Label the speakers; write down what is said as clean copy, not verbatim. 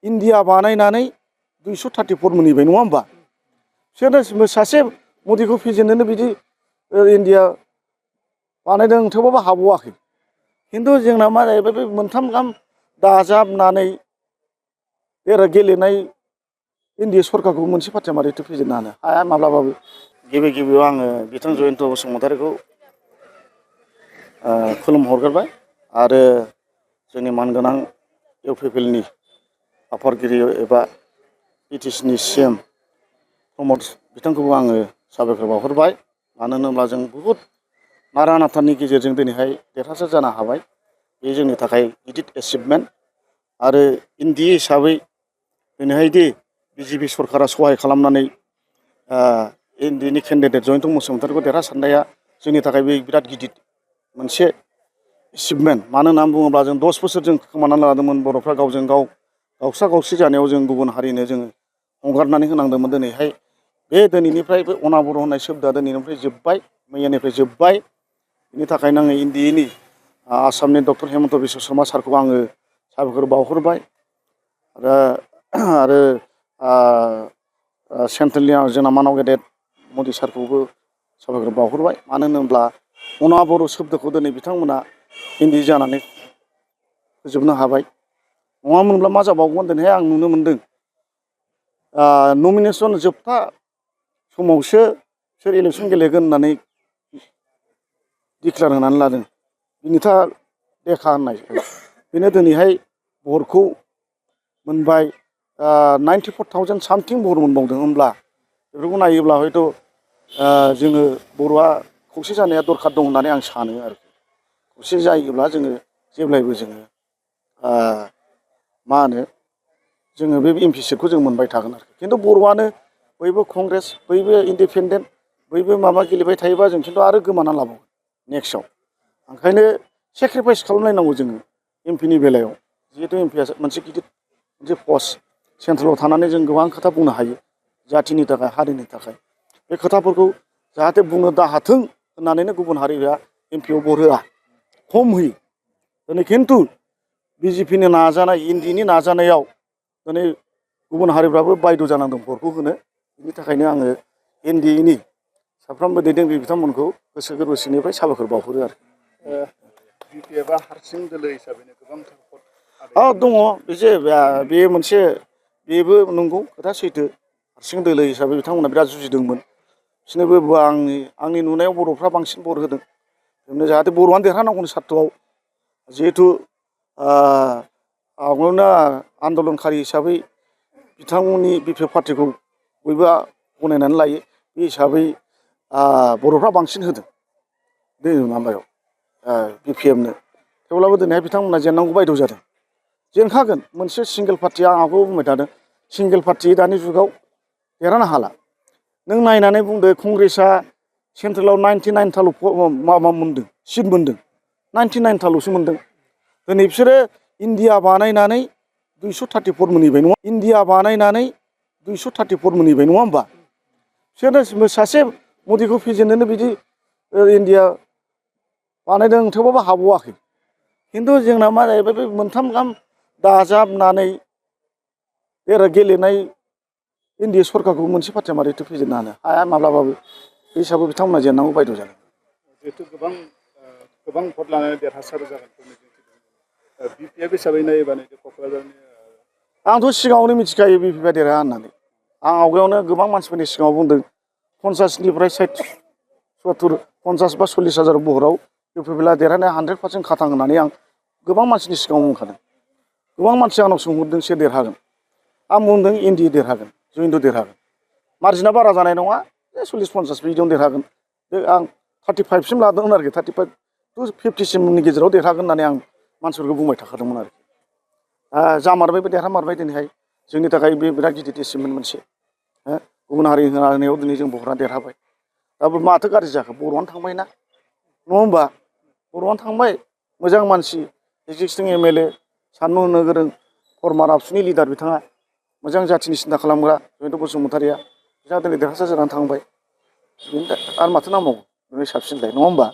Speaker 1: India बानायनानै 234 मोनहैबाय नङा होमबा बिसोरनो सासे मदिखौ फेजेननोनो बिदि इन्डिया बानायदों थेवबाबो हाबावाखै खिन्थु जोंना मा जाहैबाय बे मोनथाम गाहाम दाजाबनानै गेलेनाय इन्डिया सरकारखौ मोनसे पार्टिया मारैथो फेजेननो हाया माब्लाबाबो गिबि गिबियाव आङो बिथां जयन्त बसुमतारीखौ खुलुमहरग्रोबाय आरो जोंनि मानगोनां इउपिपिएलनि आफादगिरि एबा बिटिसिनि सिएम प्रमद बिथांखौबो आङो साबायखर बावहरबाय मानो होनोब्ला जों बुहुद नारा नाथानि गेजेरजों दिनैहाय देरहासार जानो हाबाय बे जोंनि थाखाय गिदिर एचिभमेन्ट आरो इन्डिया हिसाबै दिनैहाय दि बिजेपि सरकारा सहाय खालामनानै इन्डियानि केन्डिडेट जयन्त बसुमतारीखौ देरहासारनाया जोंनि थाखाय बे बिराद गिदिर मोनसे एचिभमेन्ट मानो होननानै बुङोब्ला जों 10 बोसोर जों खोमानानै लादोंमोन बर'फ्रा गावजों गाव गावसा गावसि जानायाव जों गुबुन हारिनो जोङो हगारनानै होनांदोंमोन दिनैहाय बे दिनैनिफ्राय बे अनाबर होननाय सोदोबा दिनैनिफ्राय जोब्बाय मैयानिफ्राय जोब्बाय बेनि थाखायनो आङो इन्डियानि आसामनि डक्टर हेमन्त बिश्व शर्मा सारखौ आङो साबायखर बावहरबाय आरो सेन्ट्रेलनि जोंना मानाव गेदेर मदि सारखौबो साबायखर बावहरबाय मानो होनोब्ला अनाबर सोदोबखौ दिनै बिथांमोना इन्डिया जानानै फोजोबनो हाबाय नङामोनब्ला मा जाबावगौमोन दिनैहाय आं नुनो मोनदों नमिनेसन जोबथा समावसो बिसोर इलेक्सन गेलेगोन होननानै डिक्लेयार होनानै लादों बिनिथा देखा होननाय बेनो दिनैहाय भटखौ मोनबाय 94,000 सामथिं भट मोनबावदों होनब्ला बेफोरखौ नायोब्ला हयथ' जोङो बर'आ खौसे जानाया दरखार दं होननानै आं सानो आरोखि खौसे जायोब्ला जोङो जेब्लायबो जोङो मा होनो जोङो बे एमपि सिटखौ जों मोनबाय थागोन आरोखि खिन्थु बर'आनो बयबो कंग्रेस बयबो इन्डिपेन्डेन्ट बयबो माबा गेलेबाय थायोबा जों खिन्थु आरो गोमाना लाबावगोन नेक्स्टआव ओंखायनो सेक्रिफाइस खालामलायनांगौ जोङो एमपिनि बेलायाव जिहेतु एमपिआ मोनसे गिदिर मोनसे पस्ट सेन्ट्रेलाव थानानै जों गोबां खोथा बुंनो हायो जाथिनि थाखाय हारिनि थाखाय बे खोथाफोरखौ जाहाथे बुंनो दाहाथों होननानैनो गुबुन हारिया एमपिआव भट होआ खम होयो दिनै खिन्थु बिजेपिनि नाजानाय इन्डियानि नाजानायाव दिनै गुबुन हारिफ्राबो बायद' जानांदों भटखौ होनो बिनि थाखायनो आङो इन्डियानि साफ्रोमबो दैदेनगिरि बिथांमोनखौ गोसो गोरबोसिनिफ्राय साबायखर बावहरो आरो
Speaker 2: बिपिएफआ हारसिं दोलो हिसाबैनो गोबांथार
Speaker 1: दङ बे मोनसे बेबो नंगौ खोथा सैथो हारसिं दोलो हिसाबै बिथांमोना बिराद जुजिदोंमोन बिसोरनोबो आंनि नुनायाव बर'फ्रा बांसिन भट होदों बेनो जाहाथे बर'आनो देरहानांगौनि सार्थआव जिहेथु आवगायावनो आन्दलनखारि हिसाबै बिथांमोननि बिपिएफ पार्टिखौ बयबो गनायनानै लायो बे हिसाबै बर'फ्रा बांसिन होदों बे माबायाव बिपिएफनो थेवब्लाबो दिनैहाय बिथांमोना जेननांगौ बायद' जादों जेनखागोन मोनसे सिंगेल पार्टि आं आवगायाव बुंबाय थादों सिंगेल पार्टि दानि जुगाव देरहानो हाला नों नायनानै बुंदो कंग्रेसआ सेन्ट्रेलाव 99थाल' माबा मोनदों सिट मोनदों 99थाल'सो मोनदों दिनै बिसोरो इन्डिया बानायनानै 234 मोनहैबाय नङा इन्डिया बानायनानै 234 मोनहैबाय नङा होमबा बिसोरनो सासे मदिखौ फेजेननोनो बिदि इन्डिया बानायदों थेवबाबो हाबावाखै खिन्थु जोंना मा जाहैबाय बे मोनथाम गाहाम दाजाबनानै गेलेनाय इन्डिया सरकारखौ मोनसे पार्टिया मारैथो फेजेननो हाया माब्लाबाबो बे हिसाबै बिथांमोना जेननांगौ बायद' जादों
Speaker 2: जिहेथु गोबां भट लानानै देरहासार जागोन बिपिएफ हिसाबै नायोबा नैबे क'क्राझारनि
Speaker 1: आंथ' सिगाङावनो मिथिखायो बिपिएफआ देरहा होननानै आं आवगायावनो गोबां मानसिफोरनि सिगाङाव बुंदों 50निफ्राय 70 50 बा 40 हाजार भटआव इउपिपिएलआ देरहानाया 100% खाथां होननानै आं गोबां मानसिनि सिगाङाव बुंखादों गोबां मानसि आंनाव सोंहरदों सोर देरहागोन आं बुंदों इन्डिया देरहागोन जयन्त देरहागोन मार्जिना बारा जानाय नङा 40-50 बिदियावनो देरहागोन बे आं 35सिम लादोंमोन आरोखि 35 to 50सिमनि गेजेराव देरहागोन होननानै आं मानसिफोरखौ बुंबाय थाखादोंमोन आरोखि जामारबायबो देरहामारबाय दिनैहाय जोंनि थाखाय बे बिराद गिदिर एचिभमेन्ट मोनसे गुबुन हारि होनायाव दिनै जों बर'आ देरहाबाय दा माथो गाज्रि जाखो बर'आनो थांबाय ना नङा होमबा बर'आनो थांबाय मोजां मानसि एक्जिस्टिं एमएलए साननो हनो गोरों फर्मार आबसुनि लिडार बिथाङा मोजां जाथिनि सिन्था खालामग्रा जयन्त बसुमतारीया बिथाङा दिनै देरहासार जानानै थांबाय आरो माथो नांबावगौ बेनि साबसिनलाय नङा होमबा